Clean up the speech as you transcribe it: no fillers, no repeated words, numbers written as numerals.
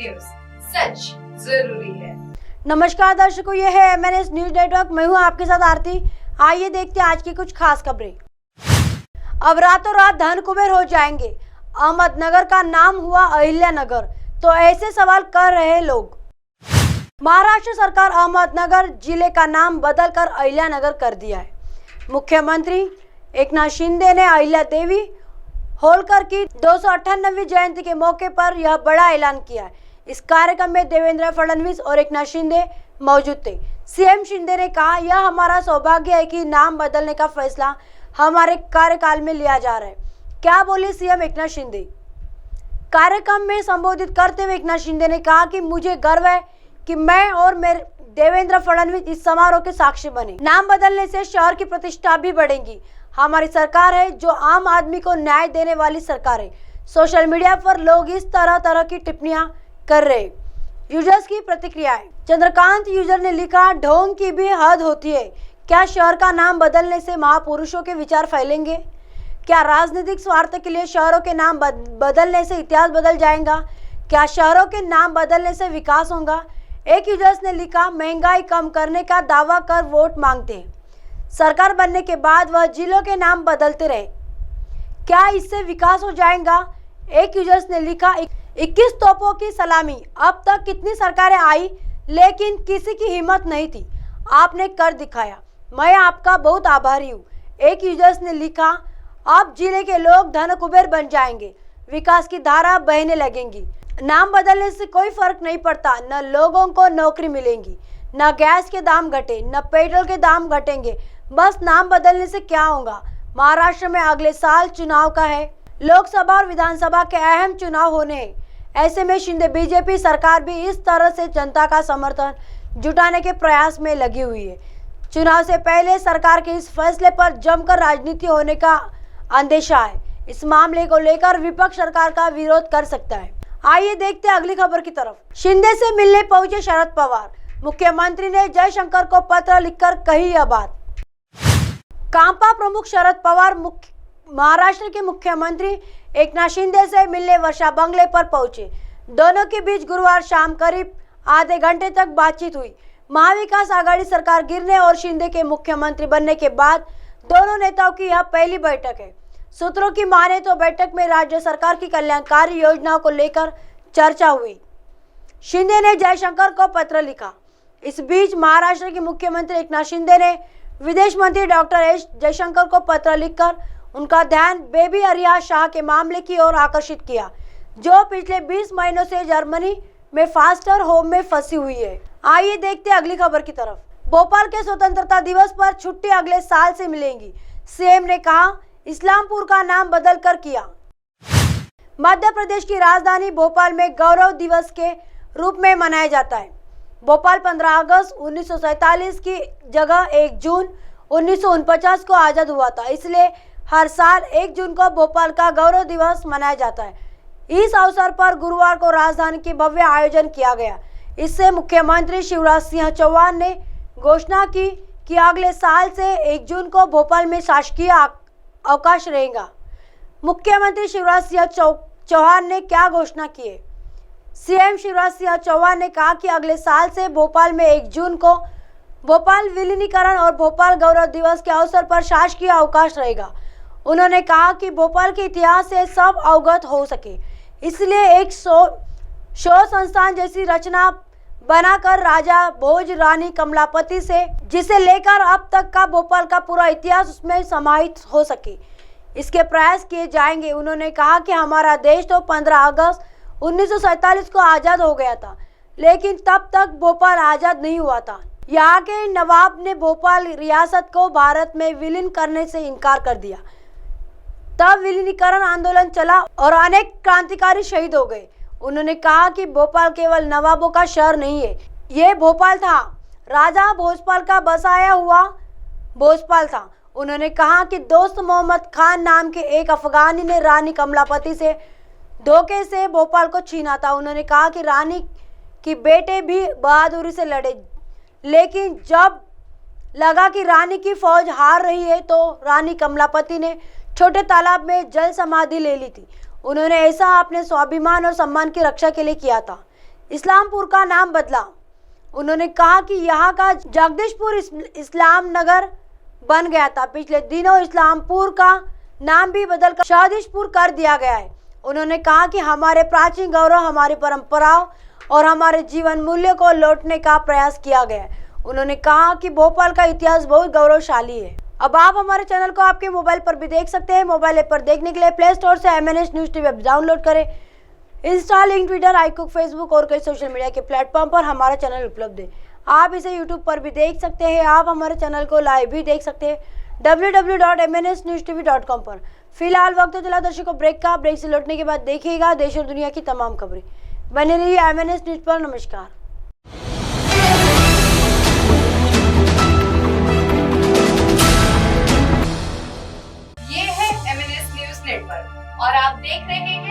News, सच जरूरी है। नमस्कार दर्शकों, ये है MNS न्यूज नेटवर्क। मैं हूँ आपके साथ आरती। आइए देखते हैं आज की कुछ खास खबरें। अब रातों रात धन कुबेर हो जाएंगे। अहमदनगर का नाम हुआ अहिल्यानगर, तो ऐसे सवाल कर रहे लोग। महाराष्ट्र सरकार अहमदनगर जिले का नाम बदलकर अहिल्यानगर कर दिया है। मुख्यमंत्री एकनाथ शिंदे ने अहिल्या देवी होलकर की 298वीं जयंती के मौके पर यह बड़ा ऐलान किया है। इस कार्यक्रम में देवेंद्र फडणवीस और एकनाथ शिंदे मौजूद थे। सीएम शिंदे ने कहा, यह हमारा सौभाग्य है कि नाम बदलने का फैसला हमारे कार्यकाल में लिया जा रहा है। क्या बोले सीएम एकनाथ शिंदे? कार्यक्रम में संबोधित करते हुए एकनाथ शिंदे ने कहा कि मुझे गर्व है कि मैं और मेरे देवेंद्र फडणवीस इस समारोह के साक्षी बने। नाम बदलने से शहर की प्रतिष्ठा भी बढ़ेगी। हमारी सरकार है जो आम आदमी को न्याय देने वाली सरकार है। सोशल मीडिया पर लोग इस तरह की टिप्पणियां कर रहे। यूजर्स की प्रतिक्रियाएं। चंद्रकांत यूजर ने लिखा, ढोंग की भी हद होती है। क्या शहर का नाम बदलने से महापुरुषों के विचार फैलेंगे? क्या राजनीतिक स्वार्थ के लिए शहरों के नाम बदलने से इतिहास बदल जाएगा? क्या शहरों के नाम बदलने से विकास होगा? एक यूजर्स ने लिखा, महंगाई कम करने का दावा कर वोट मांगते हैं। सरकार बनने के बाद वह जिलों के नाम बदलते रहे। क्या इससे विकास हो जाएगा? एक यूजर्स ने लिखा, 21 तोपों की सलामी। अब तक कितनी सरकारें आई लेकिन किसी की हिम्मत नहीं थी। आपने कर दिखाया। मैं आपका बहुत आभारी हूँ। एक यूजर्स ने लिखा, अब जिले के लोग धन कुबेर बन जाएंगे, विकास की धारा बहने लगेंगी। नाम बदलने से कोई फर्क नहीं पड़ता। न लोगों को नौकरी मिलेगी, न गैस के दाम घटे, न पेट्रोल के दाम घटेंगे। बस नाम बदलने से क्या होगा? महाराष्ट्र में अगले साल चुनाव का है। लोकसभा और विधानसभा के अहम चुनाव होने हैं। ऐसे में शिंदे बीजेपी सरकार भी इस तरह से जनता का समर्थन जुटाने के प्रयास में लगी हुई है। चुनाव से पहले सरकार के इस फैसले पर जमकर राजनीति होने का अंदेशा है। इस मामले को लेकर विपक्ष सरकार का विरोध कर सकता है। आइए देखते हैं अगली खबर की तरफ। शिंदे से मिलने पहुंचे शरद पवार। मुख्यमंत्री ने जयशंकर को पत्र लिखकर कही यह बात। कांपा प्रमुख शरद पवार महाराष्ट्र के मुख्यमंत्री एकनाथ शिंदे से मिलने वर्षा बंगले पर पहुंचे। दोनों के बीच गुरुवार शाम करीब आधे घंटे तक बातचीत हुई। महाविकास आघाड़ी सरकार गिरने और शिंदे के मुख्यमंत्री बनने के बाद दोनों नेताओं की यह पहली बैठक है। सूत्रों की माने तो बैठक में राज्य सरकार की कल्याणकारी योजनाओं को लेकर चर्चा हुई। शिंदे ने जयशंकर को पत्र लिखा। इस बीच महाराष्ट्र के मुख्यमंत्री एकनाथ शिंदे ने विदेश मंत्री डॉक्टर एस जयशंकर को पत्र लिखकर उनका ध्यान बेबी अरिया शाह के मामले की ओर आकर्षित किया, जो पिछले 20 महीनों से जर्मनी में फास्टर होम में फंसी हुई है। आइए देखते हैं अगली खबर की तरफ। भोपाल के स्वतंत्रता दिवस पर छुट्टी अगले साल से मिलेंगी। सीएम ने कहा, इस्लामपुर का नाम बदल कर किया। मध्य प्रदेश की राजधानी भोपाल में गौरव दिवस के रूप में मनाया जाता है। भोपाल 15 अगस्त 1947 की जगह 1 जून 1949 को आजाद हुआ था। इसलिए हर साल 1 जून को भोपाल का गौरव दिवस मनाया जाता है। इस अवसर पर गुरुवार को राजधानी की भव्य आयोजन किया गया। इससे मुख्यमंत्री शिवराज सिंह चौहान ने घोषणा की कि अगले साल से 1 जून को भोपाल में शासकीय अवकाश रहेगा। मुख्यमंत्री शिवराज सिंह चौहान ने क्या घोषणा की है? सीएम शिवराज सिंह चौहान ने कहा कि अगले साल से भोपाल में 1 जून को भोपाल विलीनीकरण और भोपाल गौरव दिवस के अवसर पर शासकीय अवकाश रहेगा। उन्होंने कहा कि भोपाल के इतिहास से सब अवगत हो सके, इसलिए एक शोध संस्थान जैसी रचना बनाकर राजा भोज, रानी कमलापति से जिसे लेकर अब तक का भोपाल का पूरा इतिहास उसमें समाहित हो सके, इसके प्रयास किए जाएंगे। उन्होंने कहा कि हमारा देश तो 15 अगस्त 1947 को आजाद हो गया था, लेकिन तब तक भोपाल आजाद नहीं हुआ था। यहाँ के नवाब ने भोपाल रियासत को भारत में विलीन करने से इनकार कर दिया। तब विलीनीकरण आंदोलन चला और अनेक क्रांतिकारी शहीद हो गए। उन्होंने कहा कि भोपाल केवल नवाबों का शहर नहीं है, ये भोपाल था, राजा भोजपाल का बसाया हुआ भोजपाल था। उन्होंने कहा कि दोस्त मोहम्मद खान नाम के एक अफगानी ने रानी कमलापति से धोखे से भोपाल को छीना था। उन्होंने कहा कि रानी की बेटे भी बहादुरी से लड़े, लेकिन जब लगा कि रानी की फौज हार रही है तो रानी कमलापति ने छोटे तालाब में जल समाधि ले ली थी। उन्होंने ऐसा अपने स्वाभिमान और सम्मान की रक्षा के लिए किया था। इस्लामपुर का नाम बदला। उन्होंने कहा कि यहाँ का जगदीशपुर इस्लाम नगर बन गया था। पिछले दिनों इस्लामपुर का नाम भी बदलकर शादीशपुर कर दिया गया है। उन्होंने कहा कि हमारे प्राचीन गौरव, हमारी परंपराओं और हमारे जीवन मूल्यों को लौटने का प्रयास किया गया है। उन्होंने कहा कि भोपाल का इतिहास बहुत गौरवशाली है। अब आप हमारे चैनल को आपके मोबाइल पर भी देख सकते हैं। मोबाइल ऐप पर देखने के लिए प्ले स्टोर से MNS news TV app download करें। Insta, link, Twitter, iQOO, Facebook और कई सोशल मीडिया के प्लेटफॉर्म पर हमारा चैनल उपलब्ध है। आप इसे यूट्यूब पर भी देख सकते हैं। आप हमारे चैनल को लाइव भी देख सकते हैं www.mnsnewstv.com पर। फिलहाल वक्त चला दर्शकों ब्रेक का। ब्रेक से लौटने के बाद देखिएगा देश और दुनिया की तमाम खबरें। बने रहिए MNS न्यूज पर। नमस्कार। ये है MNS न्यूज नेटवर्क और आप देख रहे हैं